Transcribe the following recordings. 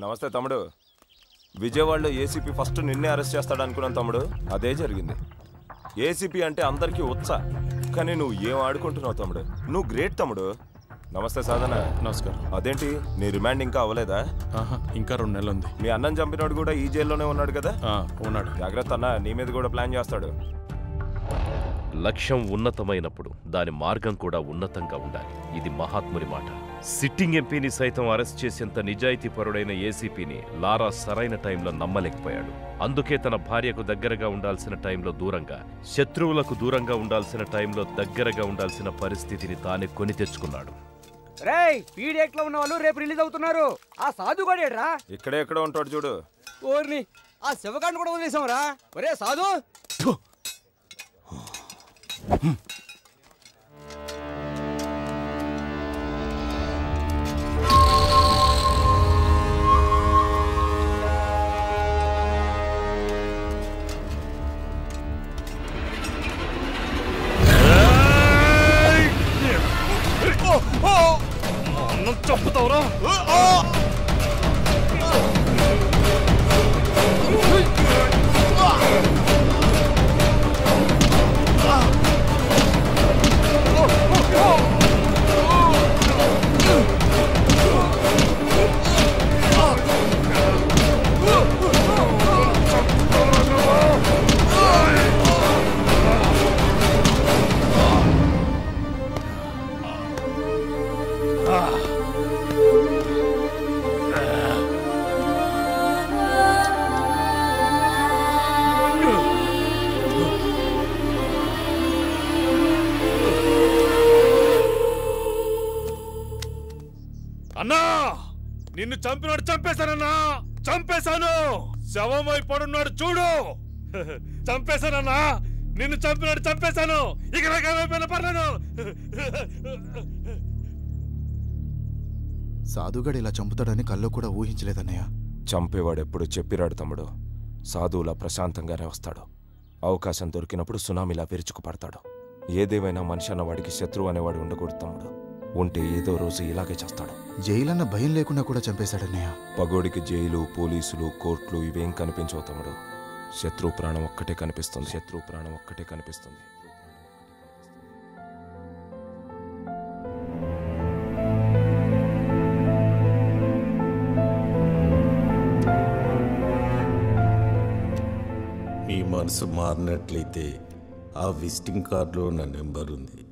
నమస్తే తమ్ముడు. విజయవాడలో ఏసీపీ ఫస్ట్ నిన్నే అరెస్ట్ చేస్తాడు అనుకున్నాను తమ్ముడు. అదే జరిగింది. ఏసీపీ అంటే అందరికీ ఉత్సాహం, కానీ నువ్వు ఏం ఆడుకుంటున్నావు తమ్ముడు. నువ్వు గ్రేట్ తమ్ముడు. నమస్తే సాధన. నమస్కారం. అదేంటి నీ రిమాండ్ ఇంకా అవ్వలేదా? ఇంకా 2 నెలలు ఉంది. మీ అన్నం చంపినోడు కూడా ఈ జైల్లోనే ఉన్నాడు కదా? ఉన్నాడు. జాగ్రత్త అన్న, నీ మీద కూడా ప్లాన్ చేస్తాడు. లక్ష్యం ఉన్నతమైనప్పుడు దాని మార్గం కూడా ఉన్నతంగా ఉండాలి. ఇది మహాత్ముని మాట. సిట్టింగ్ ఎంపీని సైతం అరెస్ట్ చేసేంత నిజాయితీపరుడైన ఏసీపీని లారా సరైన టైంలో నమ్మలేకపోయాడు. అందుకే తన భార్యకు దగ్గరగా ఉండాల్సిన టైంలో దూరంగా, శత్రువులకు దూరంగా ఉండాల్సిన టైంలో దగ్గరగా ఉండాల్సిన పరిస్థితిని తానే కొని తెచ్చుకున్నాడు. పీడిఎక్ట్లో ఉన్న వాళ్ళు రేపు రిలీజ్ అవుతున్నారు. ఆ సాధు కూడా ఇక్కడే ఎక్కడో ఉంటాడు చూడు. ఓర్ని ఆ శివకాండ్ కూడా వదిలేసాంరా. ఒరే సాధు, చంపుతావురా? అన్నా, నిన్ను చంపినాడు చంపేశానన్నా. చంపేశాను. శవమై పడున్నాడు చూడు. చంపేశానన్నా. నిన్ను చంపినాడు చంపేశాను. ఇక నాకేమైపోయినా పర్లేదు. సాధుగాడు ఇలా చంపుతాడని కల్లో కూడా ఊహించలేదన్నయ్య. చంపేవాడు ఎప్పుడు చెప్పిరాడు తమ్ముడు. సాధువులా ప్రశాంతంగానే వస్తాడు. అవకాశం దొరికినప్పుడు సునామీలా విరుచుకు పడతాడు. ఏదేమైనా మనిషి అన్నవాడికి శత్రువు అనేవాడు ఉండకూడదు తమ్ముడు. ఉంటే ఏదో రోజు ఇలాగే చేస్తాడు. జైలన్న భయం లేకుండా కూడా చంపేశాడన్నయ్య. పగోడికి జైలు, పోలీసులు, కోర్టులు ఇవేం కనిపించవు తమ్ముడు. శత్రు ప్రాణం ఒక్కటే కనిపిస్తుంది. శత్రు ప్రాణం ఒక్కటే కనిపిస్తుంది. మీ మనసు మారినట్లయితే ఆ విజిటింగ్ కార్డులో నా నెంబర్ ఉంది.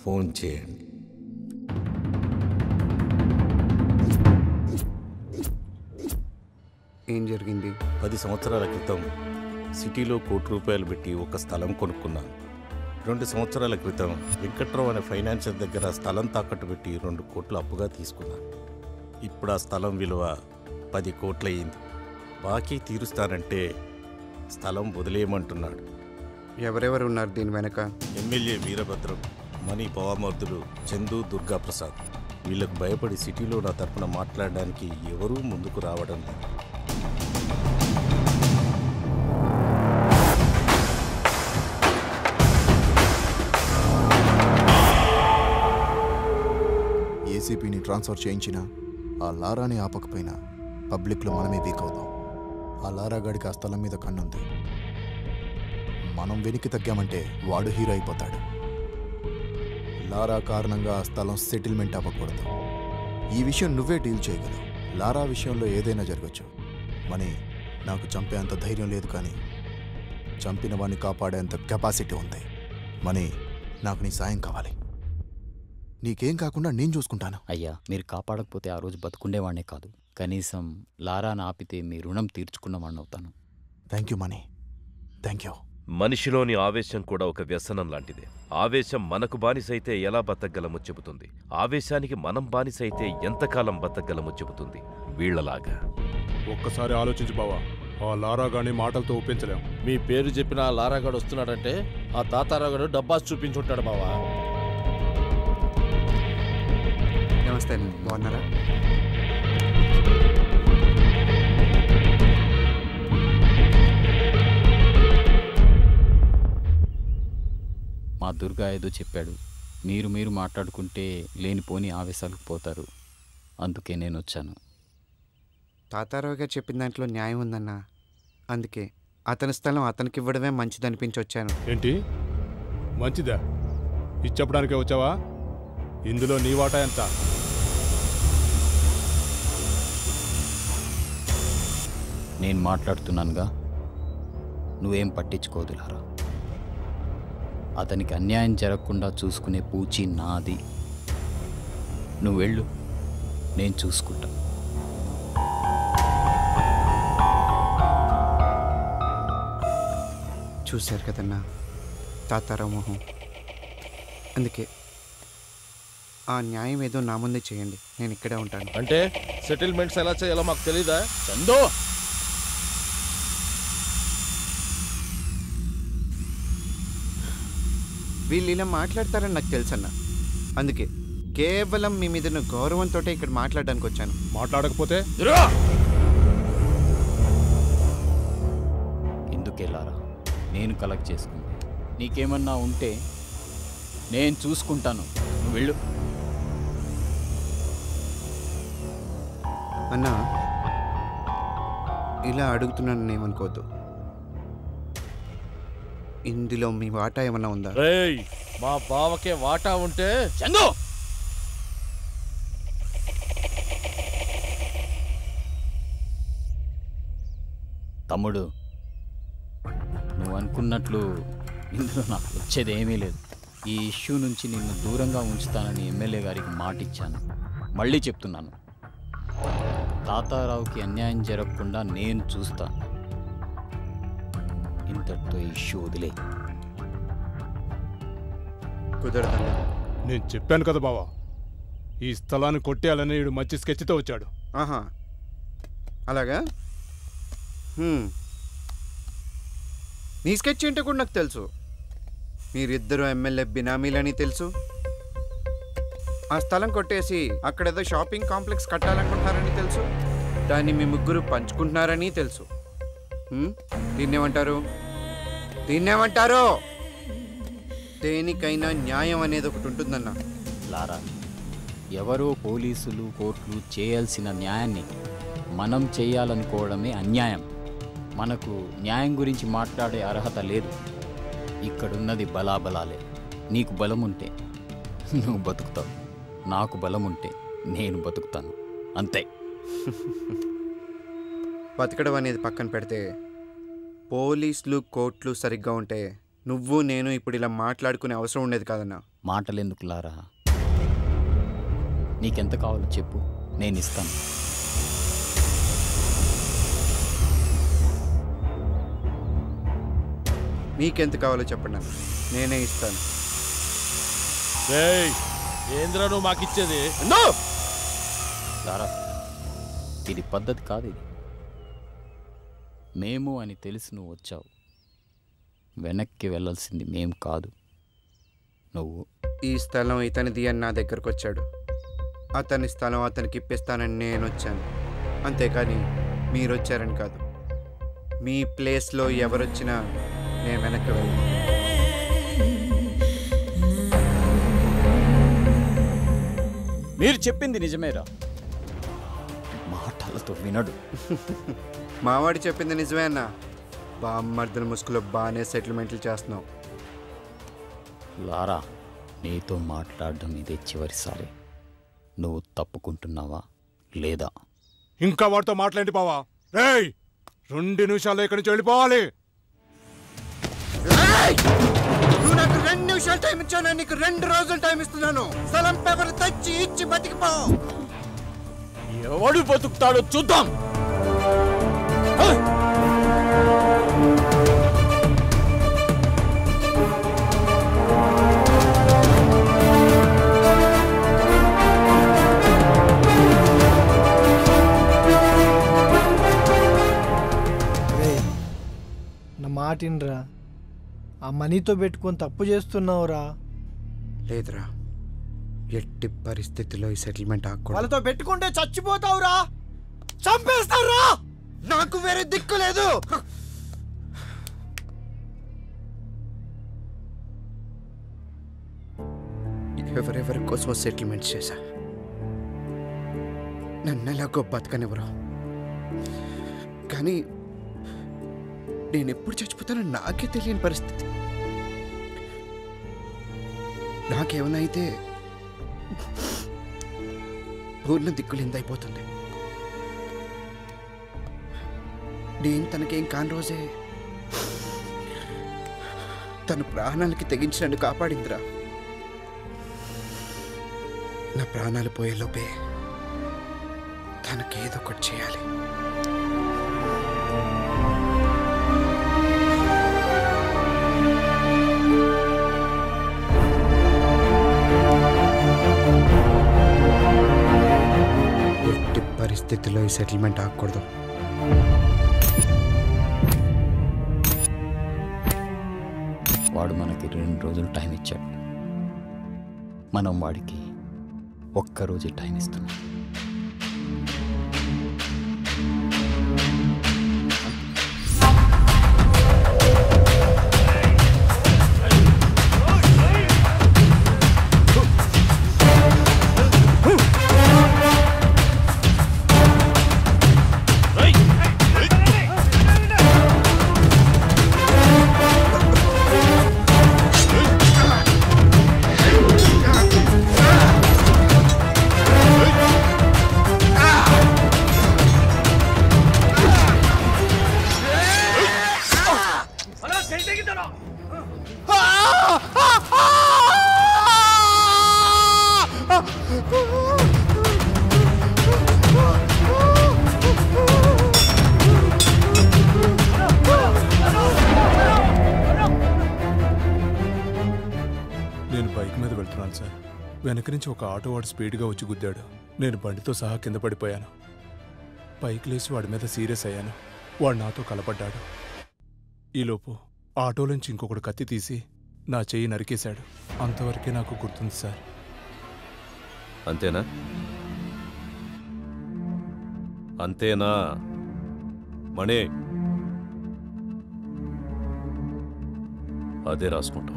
ఫోన్ చేయండి. ఏం జరిగింది? 10 సంవత్సరాల క్రితం సిటీలో ₹1,00,00,000 పెట్టి ఒక స్థలం కొనుక్కున్నాను. 2 సంవత్సరాల క్రితం వెంకట్రావు అనే ఫైనాన్షియర్ దగ్గర స్థలం తాకట్టు పెట్టి 2 కోట్లు అప్పుగా తీసుకున్నాను. ఇప్పుడు ఆ స్థలం విలువ 10 కోట్లు అయింది. బాకీ తీరుస్తానంటే స్థలం వదిలేయమంటున్నాడు. ఎవరెవరు ఉన్నారు దీని వెనక? ఎమ్మెల్యే వీరభద్రం, మణి పవామర్దులు, చందు, దుర్గాప్రసాద్. వీళ్ళకు భయపడి సిటీలో నా తరపున మాట్లాడడానికి ఎవరూ ముందుకు రావడం లేదు. ఏసీపీని ట్రాన్స్ఫర్ చేయించినా ఆ లారాని ఆపకపోయినా పబ్లిక్లో మనమే వీక్ అవుతాం. ఆ లారాగాడికి ఆ స్థలం మీద కన్నుంది. మనం వెనక్కి తగ్గామంటే వాడు హీరో అయిపోతాడు. లారా కారణంగా ఆ స్థలం సెటిల్మెంట్ అవ్వకూడదు. ఈ విషయం నువ్వే డీల్ చేయగలవు. లారా విషయంలో ఏదైనా జరగచ్చు. మనీ నాకు చంపేంత ధైర్యం లేదు, కానీ చంపిన వాడిని కాపాడేంత కెపాసిటీ ఉంది. మనీ నాకు నీ సాయం కావాలి. నీకేం కాకుండా నేను చూసుకుంటాను. అయ్యా, మీరు కాపాడకపోతే ఆ రోజు బతుకుండేవాడినే కాదు, కనీసం లారాను ఆపితే మీ రుణం తీర్చుకున్నవాడిని అవుతాను. Thank you Mani, thank you. మనిషిలోని ఆవేశం కూడా ఒక వ్యసనం లాంటిదే. ఆవేశం మనకు బానిసైతే ఎలా బతకగలమో చెబుతుంది. ఆవేశానికి మనం బానిసైతే ఎంతకాలం బతకగలమో చెబుతుంది. వీళ్లలాగా. ఒక్కసారి ఆలోచించు బావా, ఆ లారాగాని మాటలతో ఒప్పించలేం. మీ పేరు చెప్పిన ఆ లారాగాడు వస్తున్నాడంటే ఆ తాతారాగాడు డబ్బాస్ చూపించుంటాడు బావా. నమస్తే, బాగున్నారా? మా దుర్గా ఏదో చెప్పాడు. మీరు మాట్లాడుకుంటే లేనిపోని ఆవేశాలకు పోతారు. అందుకే నేను వచ్చాను. తాతారావు గారు చెప్పిన దాంట్లో న్యాయం ఉందన్నా. అందుకే అతని స్థలం అతనికి ఇవ్వడమే మంచిదనిపించి వచ్చాను. ఏంటి మంచిదా? ఇచ్చప్పడానికే వచ్చావా? ఇందులో నీ వాటా ఎంత? నేను మాట్లాడుతున్నానుగా, నువ్వేం పట్టించుకోదు లారా. అతనికి అన్యాయం జరగకుండా చూసుకునే పూచి నాది. నువ్వు వెళ్ళు, నేను చూసుకుంటా. చూశారు కదన్నా తాతారావు మొహం. అందుకే ఆ న్యాయం ఏదో నా ముందే చేయండి, నేను ఇక్కడే ఉంటాను. అంటే సెటిల్మెంట్స్ ఎలా చేయాలో మాకు తెలీదా? చందో, వీళ్ళు ఇలా మాట్లాడతారని నాకు తెలుసన్నా. అందుకే కేవలం మీ మీద గౌరవంతో ఇక్కడ మాట్లాడడానికి వచ్చాను. మాట్లాడకపోతే ఎందుకెళ్ళారా? నేను కలెక్ట్ చేసుకుంటా. నీకేమన్నా ఉంటే నేను చూసుకుంటాను, నువ్వు వెళ్ళు. అన్నా, ఇలా అడుగుతున్నాను ఏమనుకోవద్దు. ఇందులో మీ వాటా ఏమన్నా ఉందా? రేయ్, మా బావకే వాటా ఉంటే చందు, తమ్ముడు, నువ్వు అనుకున్నట్లు ఇందులో నాకు వచ్చేది ఏమీ లేదు. ఈ ఇష్యూ నుంచి నిన్ను దూరంగా ఉంచుతానని ఎమ్మెల్యే గారికి మాట ఇచ్చాను. మళ్ళీ చెప్తున్నాను, తాతారావుకి అన్యాయం జరగకుండా నేను చూస్తాను. ఇంతటితో ఇష్యూ వదిలే. కుదరదన్నా. నేను చెప్పాను కదా బావా, ఈ స్థలాన్ని కొట్టేయాలని వీడు మంచి స్కెచ్తో వచ్చాడు. ఆహా, అలాగా? నీ స్కెచ్ ఏంటో కూడా నాకు తెలుసు. మీరిద్దరూ ఎమ్మెల్యే బినామీలని తెలుసు. ఆ స్థలం కొట్టేసి అక్కడేదో షాపింగ్ కాంప్లెక్స్ కట్టాలనుకుంటున్నారని తెలుసు. దాన్ని మీ ముగ్గురు పంచుకుంటున్నారని తెలుసు. దీన్నేమంటారు? దీన్నేమంటారు? దేనికైనా న్యాయం అనేది ఒకటి ఉంటుందన్నా. లారా, ఎవరో పోలీసులు, కోర్టులు చేయాల్సిన న్యాయాన్ని మనం చేయాలనుకోవడమే అన్యాయం. మనకు న్యాయం గురించి మాట్లాడే అర్హత లేదు. ఇక్కడున్నది బలాబలాలే. నీకు బలం ఉంటే నువ్వు బతుకుతావు, నాకు బలం ఉంటే నేను బతుకుతాను, అంతే. బతకడం అనేది పక్కన పెడితే, పోలీసులు కోర్టులు సరిగ్గా ఉంటే నువ్వు నేను ఇప్పుడు ఇలా మాట్లాడుకునే అవసరం ఉండేది కాదన్నా. మాటలెందుకు లారా? నీకెంత కావాలో చెప్పు, నేను ఇస్తాను. మీకెంత కావాలో చెప్పండి అన్న, నేనే ఇస్తాను. రేయ్, ఏంద్రా నువ్వు మాకిచ్చేది? లారా, ఇది పద్ధతి కాదు. ఇది మేము అని తెలిసి నువ్వు వచ్చావు. వెనక్కి వెళ్ళాల్సింది మేం కాదు, నువ్వు. ఈ స్థలం ఇతనిది అని నా దగ్గరకు వచ్చాడు. అతని స్థలం అతనికి ఇప్పిస్తానని నేను వచ్చాను. అంతేకాని మీరు వచ్చారని కాదు. మీ ప్లేస్లో ఎవరొచ్చినా నేను వెనక్కి వెళ్ళను. మీరు చెప్పింది నిజమేరా, మాటలతో వినడు. మావాడి చెప్పింది నిజమే అన్న. బామ్మర్దల ముసుగులో బాగానే సెటిల్మెంట్లు చేస్తున్నావు. లారా, నీతో మాట్లాడడం ఇదే చివరిసారి. నువ్వు తప్పుకుంటున్నావా లేదా? ఇంకా వాడితో మాట్లాడి బావా. రేయ్, 2 నిమిషాల్లో ఇక్కడి నుంచి వెళ్ళిపోవాలి. నువ్వు నాకు 2 నిమిషాలు టైం ఇచ్చాను, నీకు 2 రోజులు టైం ఇస్తున్నాను. స్థలం పేపర్ తెచ్చి ఇచ్చి బతికిపో. ఎవడు బతుకుతాడో చూద్దాం. నా మాటినరా, ఆ మనీతో పెట్టుకొని తప్పు చేస్తున్నావురా. లేదురా, ఎట్టి పరిస్థితిలో ఈ సెటిల్మెంట్ ఆగకూడదు. వాళ్ళతో పెట్టుకుంటే చచ్చిపోతావురా, చంపేస్తారా. నాకు వేరే దిక్కు లేదు. ఎవరెవరి కోసం సెటిల్మెంట్ చేశా, నన్ను ఎలాగో బతకనివ్వరు. కానీ నేను ఎప్పుడు చచ్చిపోతానో నాకే తెలియని పరిస్థితి. నాకేమైనా అయితే పూర్ణ దిక్కులిందైపోతుంది. నేను తనకేం కాని రోజే తన ప్రాణాలకి తెగించి నన్ను కాపాడిందిరా. నా ప్రాణాలు పోయేలోపే తనకేదో ఒకటి చేయాలి. ఎట్టి పరిస్థితిలో ఈ సెటిల్మెంట్ ఆగకూడదు. వాడు మనకి 2 రోజులు టైం ఇచ్చాడు. మనం వాడికి ఒక్కరోజే టైం ఇస్తున్నాం. నేను బైక్ మీద వెళ్తున్నాను సార్. వెనక నుంచి ఒక ఆటో వాడు స్పీడ్గా వచ్చి గుద్దాడు. నేను బండితో సహా కింద పడిపోయాను. పైకి లేచి వాడి మీద సీరియస్ అయ్యాను. వాడు నాతో కలపడ్డాడు. ఈలోపు ఆటోలోంచి ఇంకొకడు కత్తి తీసి నా చెయ్యి నరికేశాడు. అంతవరకే నాకు గుర్తుంది సార్. అంతేనా? అంతేనా మణి? అదే రాసుకుంటాం.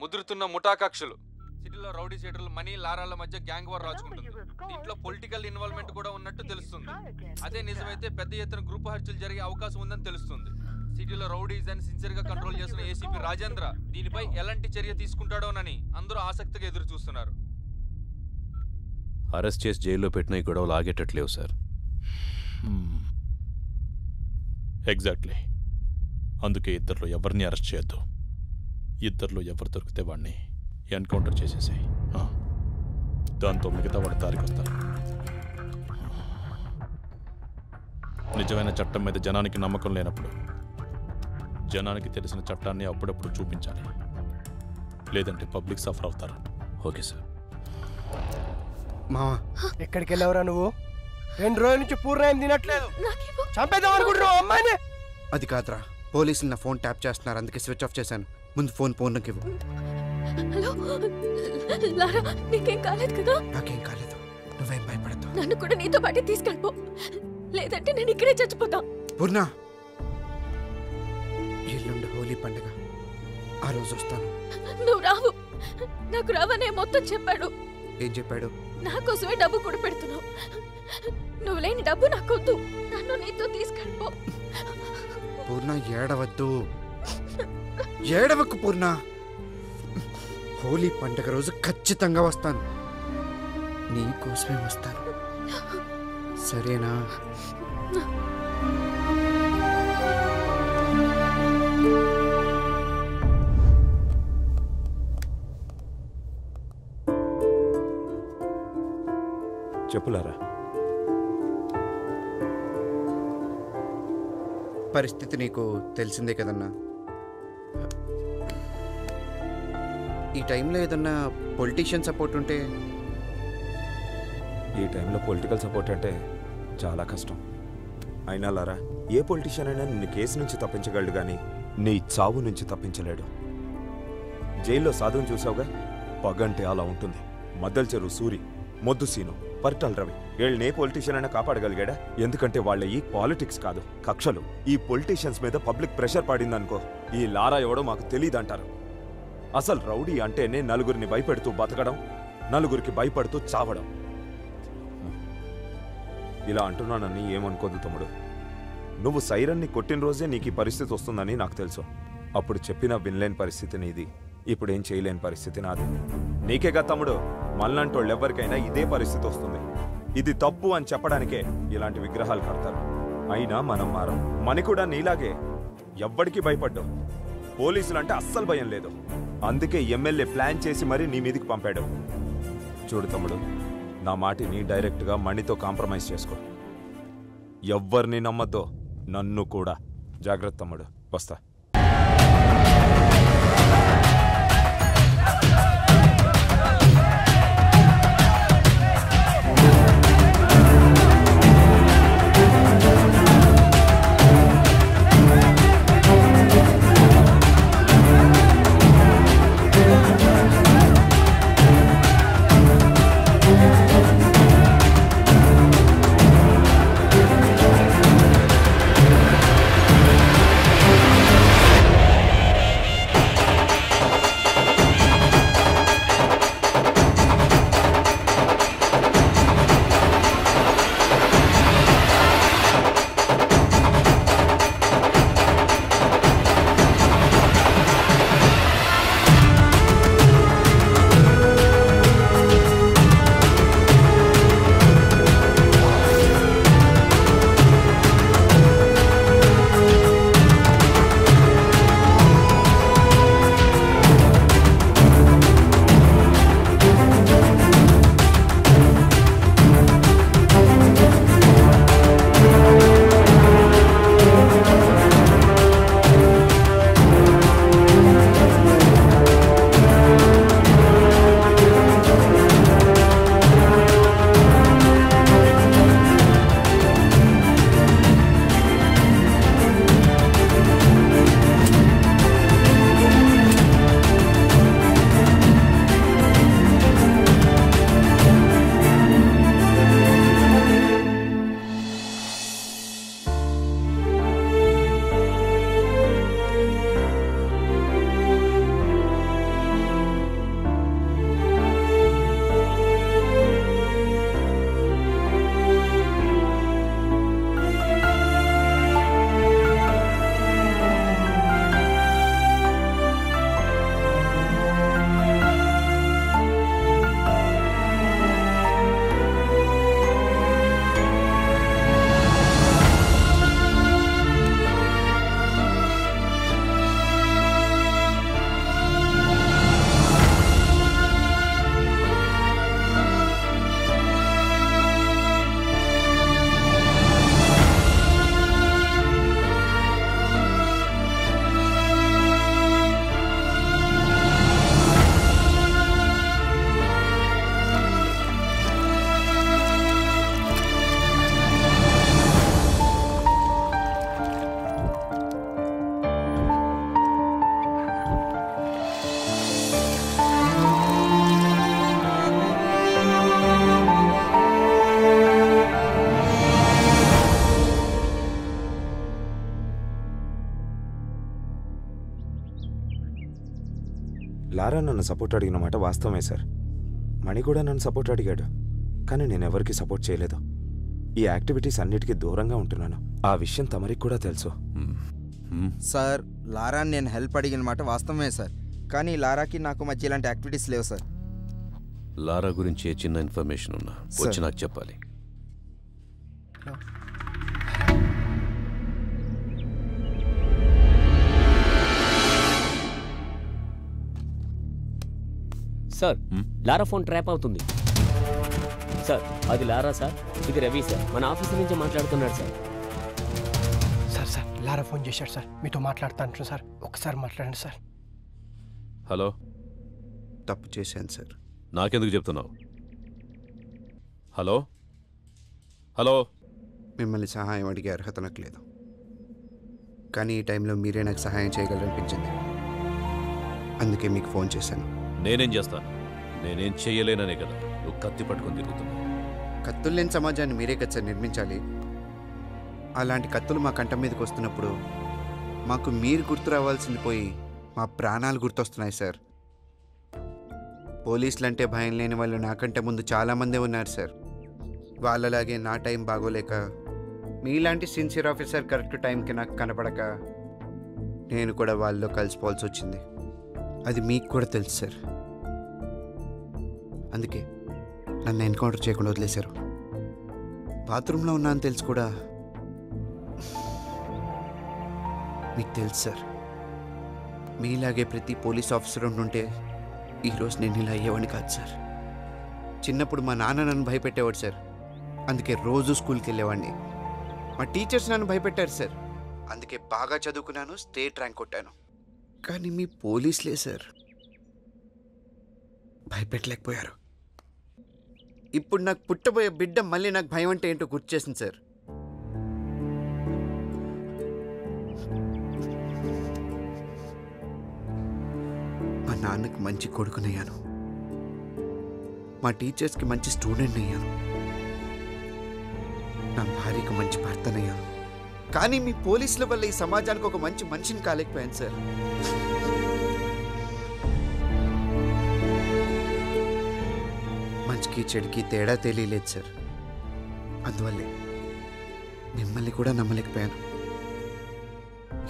ముదురుతున్న ముఠా కక్షలు. సిటీలో రౌడీ షీటర్లు మనీ లారాల మధ్య గ్యాంగ్ వార్ రాచుకుంటుంది. దీంట్లో పొలిటికల్ ఇన్వాల్వ్మెంట్ కూడా ఉన్నట్టు తెలుస్తుంది. అదే నిజమైతే పెద్ద ఎత్తున గ్రూప్ హత్యలు జరిగే అవకాశం ఉందని తెలుస్తుంది. సిటీలో రౌడీస్ అని సిన్సియర్ గా కంట్రోల్ చేస్తున్న ఏసీపీ రాజేంద్ర దీనిపై ఎలాంటి చర్య తీసుకుంటాడోనని అందరూ ఆసక్తిగా ఎదురు చూస్తున్నారు. అరెస్ట్ చేసి జైల్లో పెట్టిన ఈ గొడవలు ఆగేటట్లేవు సార్. ఎగ్జాక్ట్లీ. అందుకే ఇద్దరిలో ఎవరిని అరెస్ట్ చేయొద్దు. ఇద్దరిలో ఎవరు దొరికితే వాడిని ఎన్కౌంటర్ చేసేసాయి. దాంతో మిగతా వాడి దారికి వస్తారు. నిజమైన చట్టం మీద జనానికి నమ్మకం లేనప్పుడు జనానికి తెలిసిన చట్టాన్ని అప్పుడప్పుడు చూపించాలి. లేదంటే పబ్లిక్ సఫర్ అవుతారు. Okay sir. మావా, ఎక్కడికి వెళ్ళావురా నువ్వు? 2 రోజుల నుంచి పూర్ణయం తినట్లేదు. చంపేద్దాం అనుకుంటున్నావు అమ్మాయిని? అది కాదురా, పోలీసులు నా ఫోన్ ట్యాప్ చేస్తున్నారు, అందుకే స్విచ్ ఆఫ్ చేశాను. ముందు ఫోన్ పూర్ణకి ఇవ్వు. హలో లారా, నీకేం కాలేదు కదా? నాకేం కాలేదు, నువ్వేం భయపడతావు. నన్ను కూడా నీతో పాటే తీసుకెళ్ళిపో, లేదంటే నేను ఇక్కడే చచ్చిపోతా. పూర్ణ, ఎల్లుండి హోలీ పండుగ, ఆ రోజు వస్తాను. నువ్వు రావు. నాకు రావనే మొత్తం చెప్పాడు. ఏం చెప్పాడు? నా కోసమే డబ్బు కూడా పెడుతున్నావు. నువ్వు లేని డబ్బు నాకొద్దు, నన్ను నీతో తీసుకెళ్ళిపో. పూర్ణ, ఏడవద్దు, ఏడవకు పూర్ణ. హోలీ పండుగ రోజు ఖచ్చితంగా వస్తాను, నీకోసమే వస్తాను, సరేనా? చెప్పులారా. పరిస్థితి నీకు తెలిసిందే కదన్నా. ఈ టైంలో ఏదన్నా పొలిటీషియన్ సపోర్ట్ ఉంటే? ఈ టైంలో పొలిటికల్ సపోర్ట్ అంటే చాలా కష్టం. అయినా లారా, ఏ పొలిటీషియన్ అయినా నిన్ను కేసు నుంచి తప్పించగలడు కానీ నీ చావు నుంచి తప్పించలేడు. జైల్లో సాధువుని చూసావుగా, పగంటే అలా ఉంటుంది. మద్దెల చెరువు సూరి, మొద్దు సీను, పరిటాల రవి, వీళ్ళని ఏ పొలిటీషియన్ అయినా కాపాడగలిగాడా? ఎందుకంటే వాళ్ళ ఈ పాలిటిక్స్ కాదు, కక్షలు. ఈ పొలిటీషియన్స్ మీద పబ్లిక్ ప్రెషర్ పడిందనుకో, ఈ లారా ఎవడో మాకు తెలియదంటారు. అసలు రౌడీ అంటేనే నలుగురిని భయపెడుతూ బతకడం, నలుగురికి భయపడుతూ చావడం. ఇలా అంటున్నానని ఏమనుకోద్దు తమ్ముడు. నువ్వు సైరన్ని కొట్టిన రోజే నీకు ఈ పరిస్థితి వస్తుందని నాకు తెలుసు. అప్పుడు చెప్పినా వినలేని పరిస్థితి నీది, ఇప్పుడేం చేయలేని పరిస్థితి నాది. నీకేగా తమ్ముడు, మళ్ళంటోళ్ళు ఎవరికైనా ఇదే పరిస్థితి వస్తుంది. ఇది తప్పు అని చెప్పడానికే ఇలాంటి విగ్రహాలు కడతారు. అయినా మనం మారం. మని కూడా నీలాగే ఎవ్వడికి భయపడ్డావు. పోలీసులంటే అస్సలు భయం లేదు. అందుకే ఎమ్మెల్యే ప్లాన్ చేసి మరీ నీ మీదికి పంపాడు. చూడు తమ్ముడు, నా మాటిని డైరెక్ట్గా మణితో కాంప్రమైజ్ చేసుకో. ఎవ్వరిని నమ్మద్దో, నన్ను కూడా. జాగ్రత్త తమ్ముడు, వస్తా. లారా నన్ను సపోర్ట్ అడిగిన మాట వాస్తవమే సార్. మణి కూడా నన్ను సపోర్ట్ అడిగాడు, కానీ నేను ఎవరికి సపోర్ట్ చేయలేదు. ఈ యాక్టివిటీస్ అన్నిటికీ దూరంగా ఉంటున్నాను. ఆ విషయం తమరికి కూడా తెలుసు సార్. లారాని నేను హెల్ప్ అడిగిన మాట వాస్తవమే సార్, కానీ లారాకి నాకు మధ్య ఇలాంటి యాక్టివిటీస్ లేవు సార్. లారా గురించి ఏ చిన్న ఇన్ఫర్మేషన్ ఉన్నా వచ్చి నాకు చెప్పాలి. సార్, లారా ఫోన్ ట్రాప్ అవుతుంది సార్. అది లారా సార్, ఇది రవి సార్, మన ఆఫీస్ నుంచి మాట్లాడుతున్నాడు సార్. సార్ సార్ లారా ఫోన్ చేశాడు సార్, మీతో మాట్లాడుతాను సార్, ఒకసారి మాట్లాడండి సార్. హలో. తప్పు చేశాను సార్. నాకెందుకు చెప్తున్నావు? Hello hello. మిమ్మల్ని సహాయం అడిగే అర్హత నాకు లేదు, కానీ ఈ టైంలో మీరే నాకు సహాయం చేయగలరనిపించింది, అందుకే మీకు ఫోన్ చేశాను. నేనేం చేస్తాను? నేనేం చెయ్యలేననే కదా నువ్వు కత్తి పట్టుకొని తిరుగుతున్నావు. కత్తులు లేని సమాజాన్ని మీరే కదా సార్ నిర్మించాలి. అలాంటి కత్తులు మా కంఠం మీదకి వస్తున్నప్పుడు మాకు మీరు గుర్తు రావాల్సింది పోయి మా ప్రాణాలు గుర్తొస్తున్నాయి సార్. పోలీసులు అంటే భయం లేని వాళ్ళు నాకంటే ముందు చాలామందే ఉన్నారు సార్. వాళ్ళలాగే నా టైం బాగోలేక మీలాంటి సిన్సియర్ ఆఫీసర్ కరెక్ట్ టైంకి నాకు కనపడక నేను కూడా వాళ్ళలో కలిసిపోవాల్సి వచ్చింది. అది మీకు కూడా తెలుసు సార్. అందుకే నన్ను ఎన్కౌంటర్ చేయకుండా వదిలేశారు. బాత్రూంలో ఉన్నా అని తెలుసు కూడా మీకు తెలుసు సార్. మీలాగే ప్రతి పోలీస్ ఆఫీసర్ ఉండుంటే ఈరోజు నేను ఇలా అయ్యేవాడిని కాదు సార్. చిన్నప్పుడు మా నాన్న నన్ను భయపెట్టేవాడు సార్, అందుకే రోజు స్కూల్కి వెళ్ళేవాడిని. మా టీచర్స్ నన్ను భయపెట్టారు సార్, అందుకే బాగా చదువుకున్నాను, స్టేట్ ర్యాంక్ కొట్టాను. కానీ మీ పోలీసులే సార్ భయపెట్టలేకపోయారు. ఇప్పుడు నాకు పుట్టబోయే బిడ్డ మళ్ళీ నాకు భయం అంటే ఏంటో గుర్తు చేసింది సార్. మా నాన్నకి మంచి కొడుకునయ్యాను, మా టీచర్స్కి మంచి స్టూడెంట్ అయ్యాను, నా భార్యకు మంచి భర్తనయ్యాను. కానీ మీ పోలీసుల వల్ల ఈ సమాజానికి ఒక మంచి మనిషిని కాలేకపోయాను సార్. మంచికి చెడుకి తేడా తెలియలేదు సార్. అందువల్లే మిమ్మల్ని కూడా నమ్మలేకపోయాను.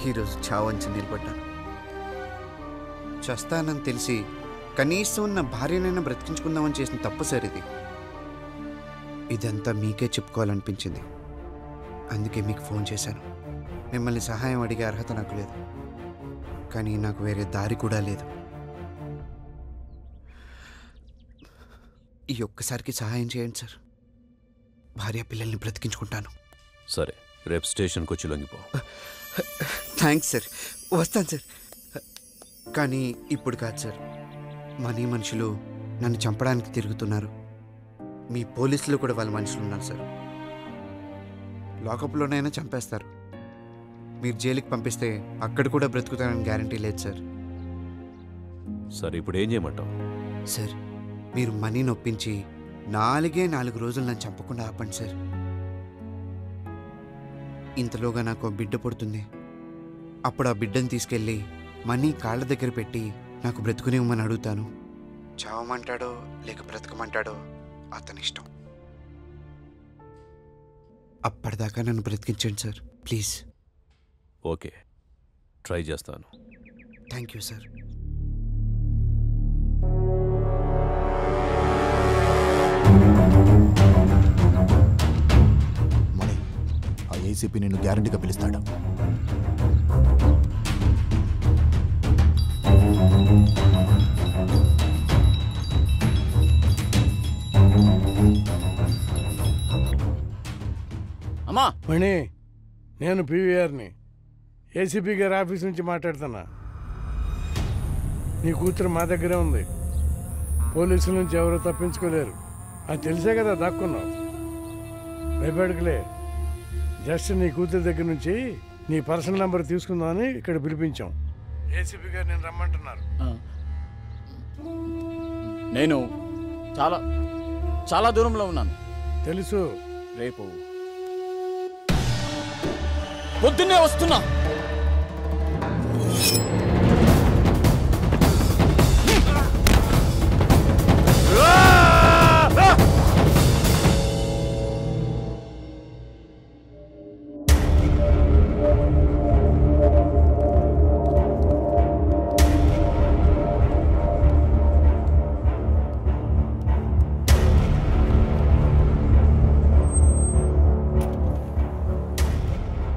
ఈరోజు చావంచి నిలబడ్డాను. చస్తానని తెలిసి కనీసం నా భార్యనైనా బ్రతికించుకుందామని చేసిన తప్పు సార్ ఇది. ఇదంతా మీకే చెప్పుకోవాలనిపించింది, అందుకే మీకు ఫోన్ చేశాను. మిమ్మల్ని సహాయం అడిగే అర్హత నాకు లేదు, కానీ నాకు వేరే దారి కూడా లేదు. ఈ ఒక్కసారికి సహాయం చేయండి సార్. భార్య పిల్లల్ని బ్రతికించుకుంటాను. సరే, రేపు స్టేషన్కి వచ్చి లొంగిపో. థ్యాంక్స్ సార్, వస్తాను సార్. కానీ ఇప్పుడు కాదు సార్. మనీ మనుషులు నన్ను చంపడానికి తిరుగుతున్నారు. మీ పోలీసులు కూడా వాళ్ళ మనుషులు ఉన్నారు సార్. లాకప్లోనైనా చంపేస్తారు. మీరు జైలుకి పంపిస్తే అక్కడ కూడా బ్రతుకుతానని గ్యారంటీ లేదు సార్. సరే, ఇప్పుడు ఏం చేయమంటావు? సార్, మీరు మనీ నొప్పించి 4 రోజులు నన్ను చంపకుండా ఆపండి సార్. ఇంతలోగా నాకు బిడ్డ పుడుతుంది. అప్పుడు ఆ బిడ్డను తీసుకెళ్ళి మనీ కాళ్ళ దగ్గర పెట్టి నాకు బ్రతుకునివ్వమని అడుగుతాను. చావమంటాడో లేక బ్రతకమంటాడో అతని ఇష్టం. అప్పటిదాకా నన్ను బ్రతికించండి సార్, ప్లీజ్. ఓకే, ట్రై చేస్తాను. Thank you sir. మణి, ఆ ఏసీపీ నిన్ను గ్యారంటీగా పిలుస్తాడు. అమ్మా మణి, నేను పీవీఆర్ని, ఏసీపీ గారి ఆఫీస్ నుంచి మాట్లాడుతున్నా. నీ కూతురు మా దగ్గరే ఉంది. పోలీసుల నుంచి ఎవరో తప్పించుకోలేరు. అది తెలిసే కదా దాక్కున్నావు. భయపడకలే. జస్ట్ నీ కూతురి దగ్గర నుంచి నీ పర్సనల్ నెంబర్ తీసుకుందామని ఇక్కడ పిలిపించాం. ఏసీపీ గారు నేను రమ్మంటున్నారు. నేను చాలా చాలా దూరంలో ఉన్నాను. తెలుసు. రేపు పొద్దున్నే వస్తున్నా.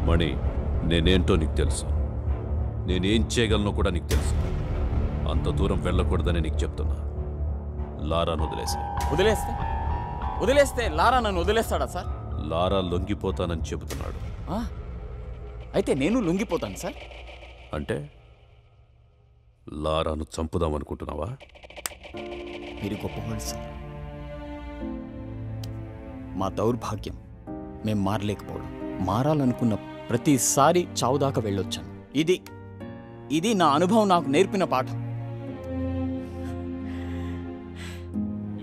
మణి, నేనేంటో నీకు తెలుసు. నేనేం చేయగలనో కూడా నీకు తెలుసు. అంత దూరం వెళ్ళకూడదని నీకు చెప్తున్నా. లారాను వదిలేస్తే లారా నన్ను వదిలేస్తాడా సార్? లారా లొంగిపోతానని చెబుతున్నాడు. అయితే నేను లొంగిపోతాను సార్. అంటే లారాను చంపుదామనుకుంటున్నావా? మీరు గొప్పవాడు సార్. మా దౌర్భాగ్యం మేం మారలేకపోవడం. మారాలనుకున్న ప్రతిసారి చావుదాకా వెళ్ళొచ్చాను. ఇది నా అనుభవం నాకు నేర్పిన పాఠం.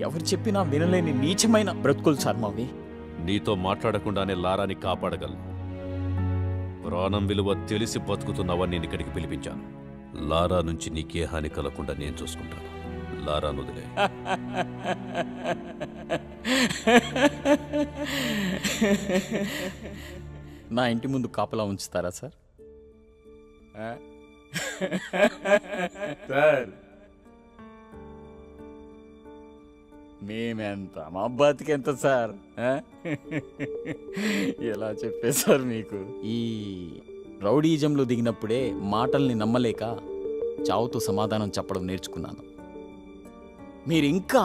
ఎవరు చెప్పినా వినలేని నీచమైన బ్రతుకులు సార్ మావి. నీతో మాట్లాడకుండానే లారాని కాపాడగలను. ప్రాణం విలువ తెలిసి బతుకుతున్నవని నేను ఇక్కడికి పిలిపించాను. లారా నుంచి నీకే హాని కలగకుండా నేను చూసుకుంటాను. లారాను వదిలే. నా ఇంటి ముందు కాపలా ఉంచుతారా సార్? సార్ మేమెంత, మా బతికెంత సార్? ఎలా చెప్పేశారు మీకు? ఈ రౌడీజంలో దిగినప్పుడే మాటల్ని నమ్మలేక చావుతో సమాధానం చెప్పడం నేర్చుకున్నాను. మీరు ఇంకా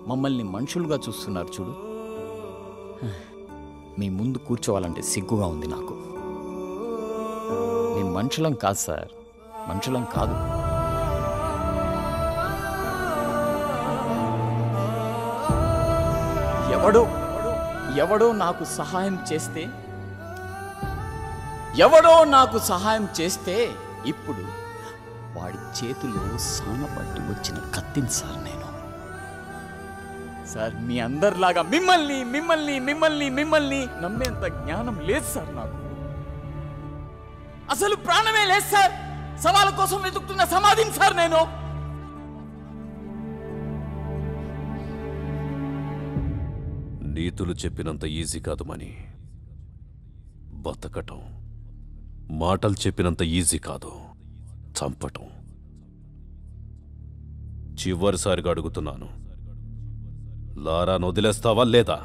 మమ్మల్ని మనుషులుగా చూస్తున్నారు చూడు. మీ ముందు కూర్చోవాలంటే సిగ్గుగా ఉంది నాకు. మేము మనుషులం కాదు సార్, మనుషులం కాదు. ఎవడో నాకు సహాయం చేస్తే ఇప్పుడు వాడి చేతిలో సానపట్టి వచ్చిన కత్తిని సార్ నేను. సార్ మీ అందరిలాగా మిమ్మల్ని నమ్మేంత జ్ఞానం లేదు సార్ నాకు. అసలు ప్రాణమే లేదు సార్. సవాళ్ళ కోసం వెతుకుతున్న సమాధిని సార్ నేను. నీతులు చెప్పినంత ఈజీ కాదు మని. బతకటం మాటలు చెప్పినంత ఈజీ కాదు, చంపటం. చివరిసారిగా అడుగుతున్నాను, లారాను వదిలేస్తావా లేదా?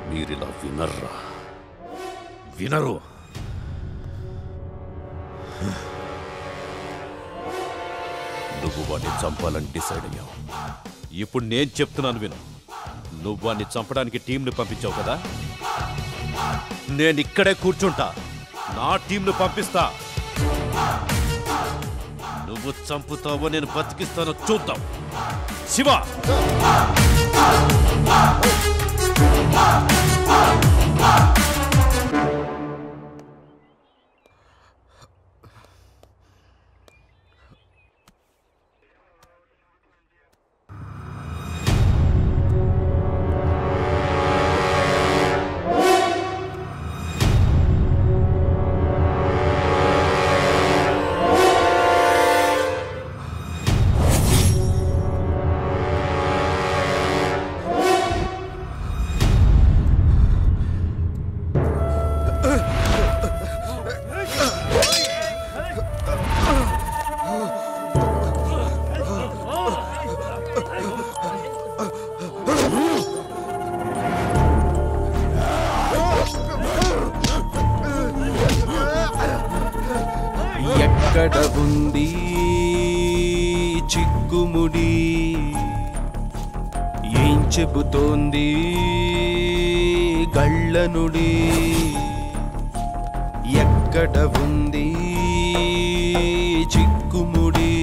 మీరిలా వినరు. నువ్వు వాడిని చంపాలని డిసైడ్ అయ్యావు. ఇప్పుడు నేను చెప్తున్నాను విను. నువ్వు వాడిని చంపడానికి టీంని పంపించావు కదా, నేను ఇక్కడే కూర్చుంటా, నా టీంను పంపిస్తా. నువ్వు చంపుతావో నేను బతికిస్తానో చూద్దాం. శివ, ఎక్కడ ఉంది చిక్కుముడి, ఏం చెబుతోంది గళ్ళనుడి? ఎక్కడ ఉంది చిక్కుముడి,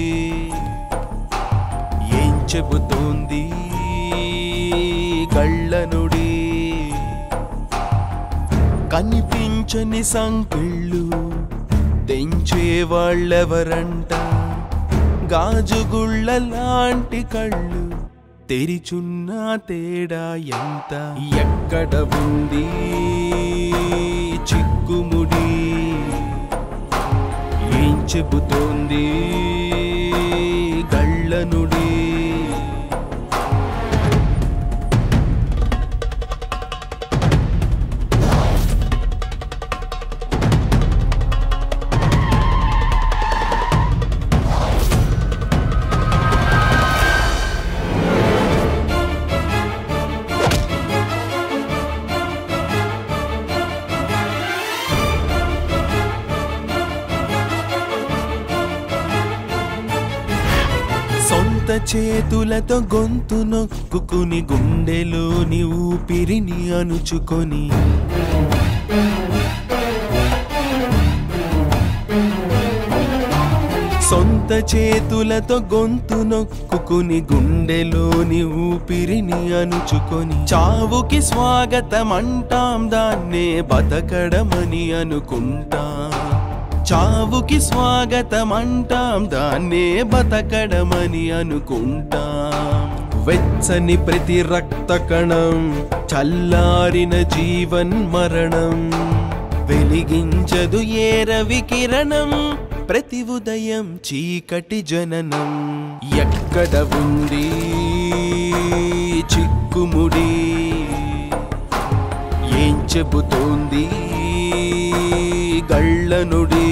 ఏం చెబుతోంది గళ్ళనుడి? కనిపించని సంకెళ్ళు తెంచే వాళ్ళెవరంట, గాజుగుళ్ళ లాంటి కళ్ళు తెరిచున్న తేడా ఎంత? ఎక్కడ ఉంది చిక్కుముడి, ఏం చెబుతోంది గళ్ళనుడి? చేతులతో గొంతు నొక్కుని గుండెలోని ఊపిరిని అణుచుకొని సొంత చేతులతో గొంతు నొక్కుని గుండెలోని ఊపిరిని అణుచుకొని చావుకి స్వాగతం అంటాం, దాన్నే బతకడమని అనుకుంటాం. చావుకి స్వాగతం అంటాం, దాన్నే బతకడమని అనుకుంటాం. వెచ్చని ప్రతి రక్త కణం, చల్లారిన జీవన్ మరణం, వెలిగించదు ఏ రవి కిరణం, ప్రతి ఉదయం చీకటి జననం. ఎక్కడ ఉంది చిక్కుముడి, ఏం చెబుతోంది గళ్ళనుడి?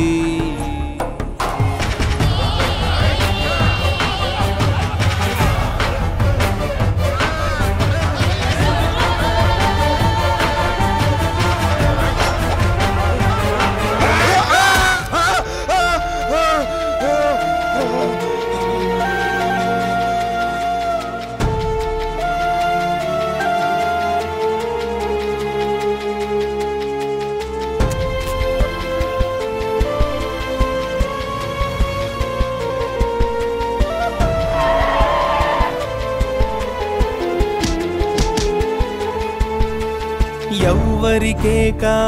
ఎవ్వరికే కా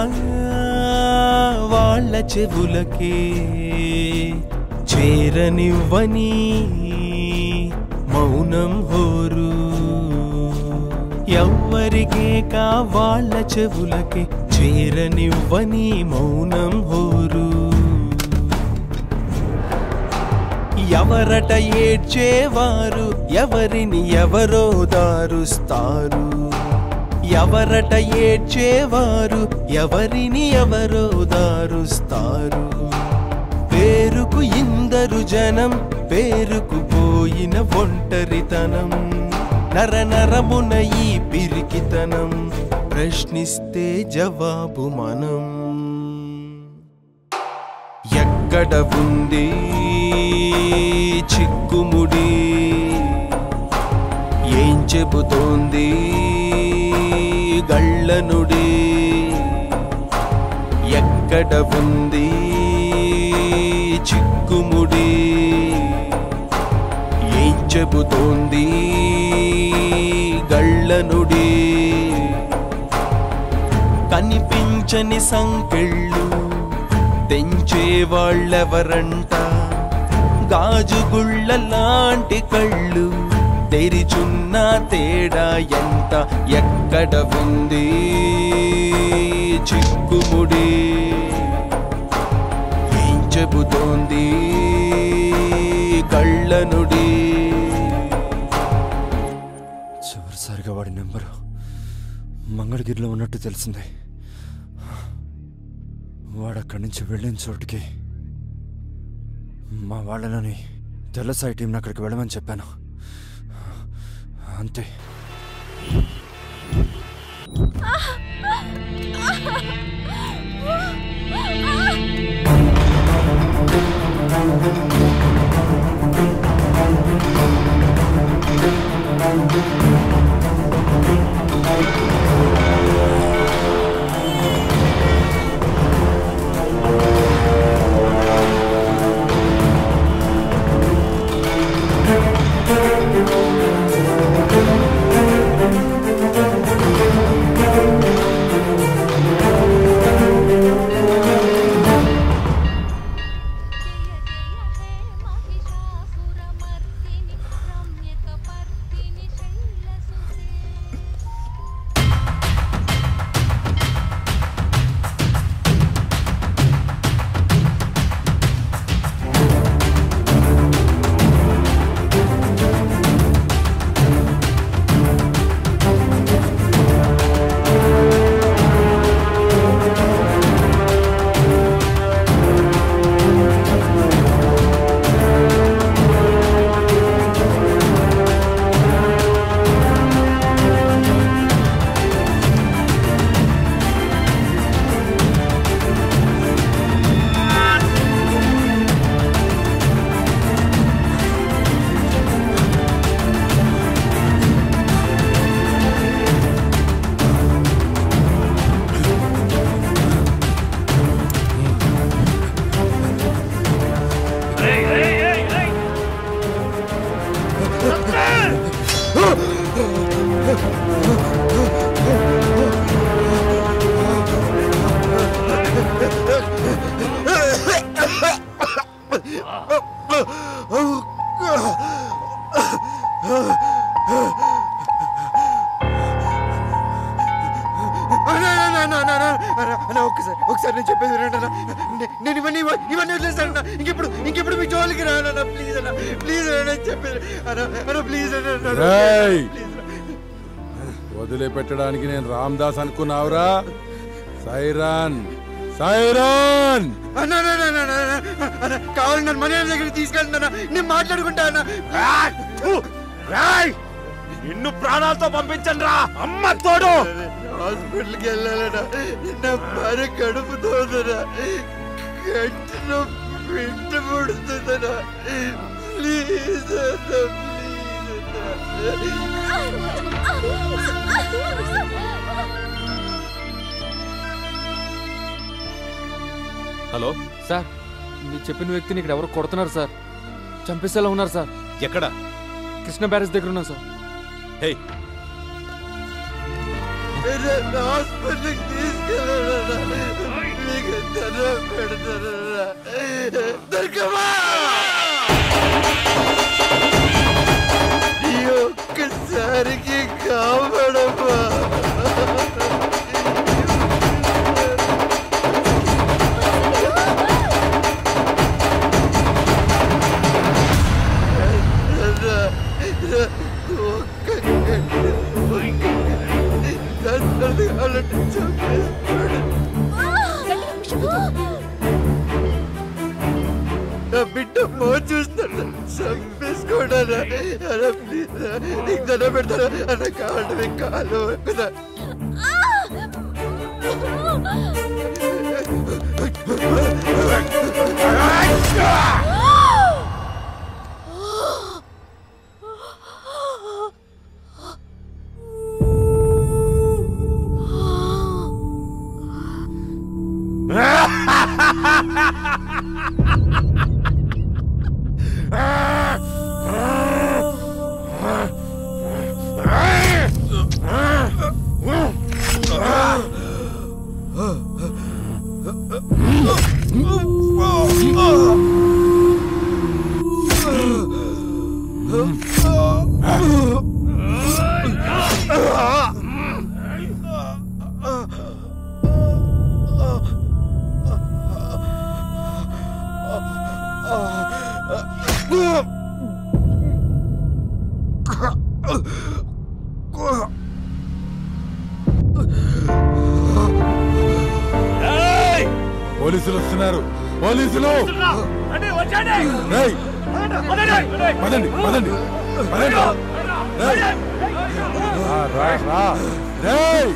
వాళ్ళ చెవులకే చేరనివ్వని మౌనం హోరు. ఎవ్వరికే కా వాళ్ళ చెవులకే చేరనివ్వని మౌనం హోరు. ఎవరట ఏడ్చేవారు, ఎవరిని ఎవరో దారుస్తారు. ఎవరట ఏడ్చేవారు, ఎవరిని ఎవరో దారుస్తారు. పేరుకు ఇందరు జనం, పేరుకు పోయిన ఒంటరితనం. నరనరమున ఈ పిరికితనం, ప్రశ్నిస్తే జవాబు మనం. ఎక్కడ ఉంది చిక్కుముడి, ఏం చెబుతోంది గళ్ళనుడి? ఎక్కడ ఉంది చిక్కుముడి, ఏం చెబుతోంది గళ్ళనుడి? కనిపించని సంకెళ్ళు తెంచే వాళ్ళెవరంట, గాజుగుళ్ళ లాంటి కళ్ళు తెరిచున్న తేడా ఎంత? ఎక్కడ ఉంది చిక్కుముడి, ఏం చెబుతోంది కళ్ళనుడి? చివరిసారిగా వాడి నెంబరు మంగళగిరిలో ఉన్నట్టు తెలిసింది. వాడు అక్కడి నుంచి వెళ్ళిన చోటుకి మా వాళ్ళని తెల్లసాయి టీంని అక్కడికి వెళ్ళమని చెప్పాను. అంతే. సార్ ఒకసారి నేను చెప్పేది వినండి అన్న. నేను ఇవన్నీ వదిలేస్తాను అన్న. ఇంకెప్పుడు మీ జోలికి రానన్నా ప్లీజ్ అన్న. ప్లీజ్ అన్న చెప్పేది అన్న ప్లీజ్ అన్న. రేయ్! వదిలిపెట్టడానికి నేను రామ్దాస్ అనుకున్నావురా? సైరాన్ సైరాన్ అన్న కావాలి నన్ను మనీ దగ్గర తీసుకెళ్తున్నా, నేను మాట్లాడుకుంటా అన్న. నిన్ను ప్రాణాలతో పంపించండి రా అమ్మ తోడు. హాస్పిటల్కి వెళ్ళాలన్నా, నా భార్య కడుపుతోందనా, గంటలో బిడ్డ పుడుతుందనా. ప్లీజ్ అన్న హలో సార్, మీరు చెప్పిన వ్యక్తిని ఇక్కడ ఎవరు కొడుతున్నారు సార్, చంపేసేలా ఉన్నారు సార్. ఎక్కడ? కృష్ణ బ్యారేజ్ దగ్గర ఉన్నాం సార్. హే హాస్పిటల్కి తీసుకెళ్ళాలన్నా, మీకు దండం పెడతానన్నా. దొరకమా ఈ ఒక్కసారికి కాపాడమ్మా. నా బిడ్డ ఫోన్ చూస్తాను, చంపేసుకోడా. ప్లీజ్ నీకు దండం పెడతారా అన్న, కావాలి మీకు కాలు కదా. పోలీసులు వస్తున్నారు, పోలీసులు! రేయ్! పదండి పదండి పదండి! రా రా! రేయ్!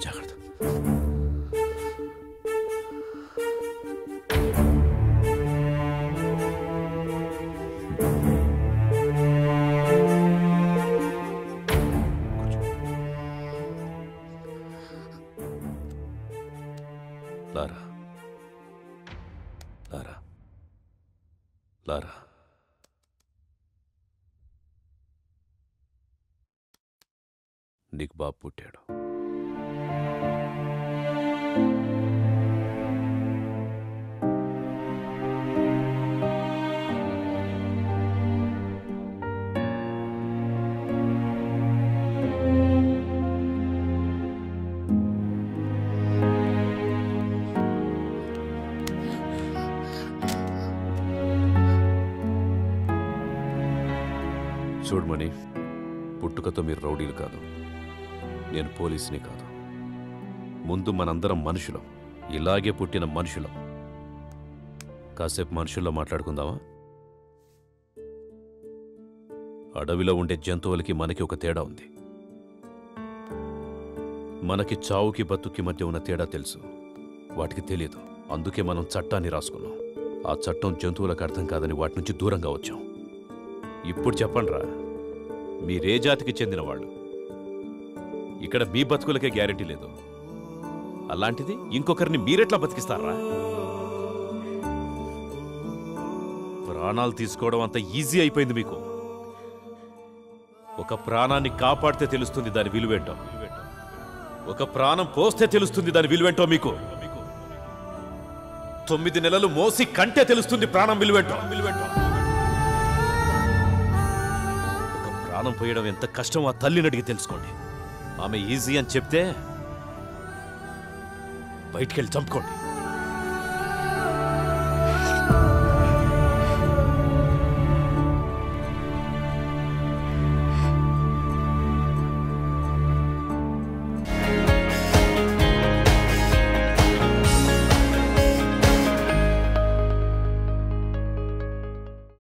జాగ్రత్త. లారా, లారా, లారా. నీకు బాబు పుట్టాడు. చూడమని, పుట్టుకతో మీరు రౌడీలు కాదు, నేను పోలీసుని కాదు. ముందు మనందరం మనుషులం, ఇలాగే పుట్టిన మనుషులం. కాసేపు మనుషుల్లో మాట్లాడుకుందామా? అడవిలో ఉండే జంతువులకి మనకి ఒక తేడా ఉంది. మనకి చావుకి బతుక్కి మధ్య ఉన్న తేడా తెలుసు, వాటికి తెలియదు. అందుకే మనం చట్టాన్ని రాసుకున్నాం. ఆ చట్టం జంతువులకు అర్థం కాదని వాటి నుంచి దూరంగా వచ్చాం. ఇప్పుడు చెప్పండిరా, మీరే జాతికి చెందిన వాళ్ళు? ఇక్కడ మీ బతుకులకే గ్యారెంటీ లేదు, అలాంటిది ఇంకొకరిని మీరెట్లా బతికిస్తారా? ప్రాణాలు తీసుకోవడం అంత ఈజీ అయిపోయింది మీకు. ఒక ప్రాణాన్ని కాపాడితే తెలుస్తుంది దాని విలువేంటో, ఒక ప్రాణం పోస్తే తెలుస్తుంది దాని విలువేంటో మీకు. 9 నెలలు మోసి కంటే తెలుస్తుంది ప్రాణం విలువేంటో. ఒక ప్రాణం పోయడం ఎంత కష్టం ఆ తల్లిని అడిగి తెలుసుకోండి. ఆమె ఈజీ అని చెప్తే బయటికెళ్ళి చంపుకోండి.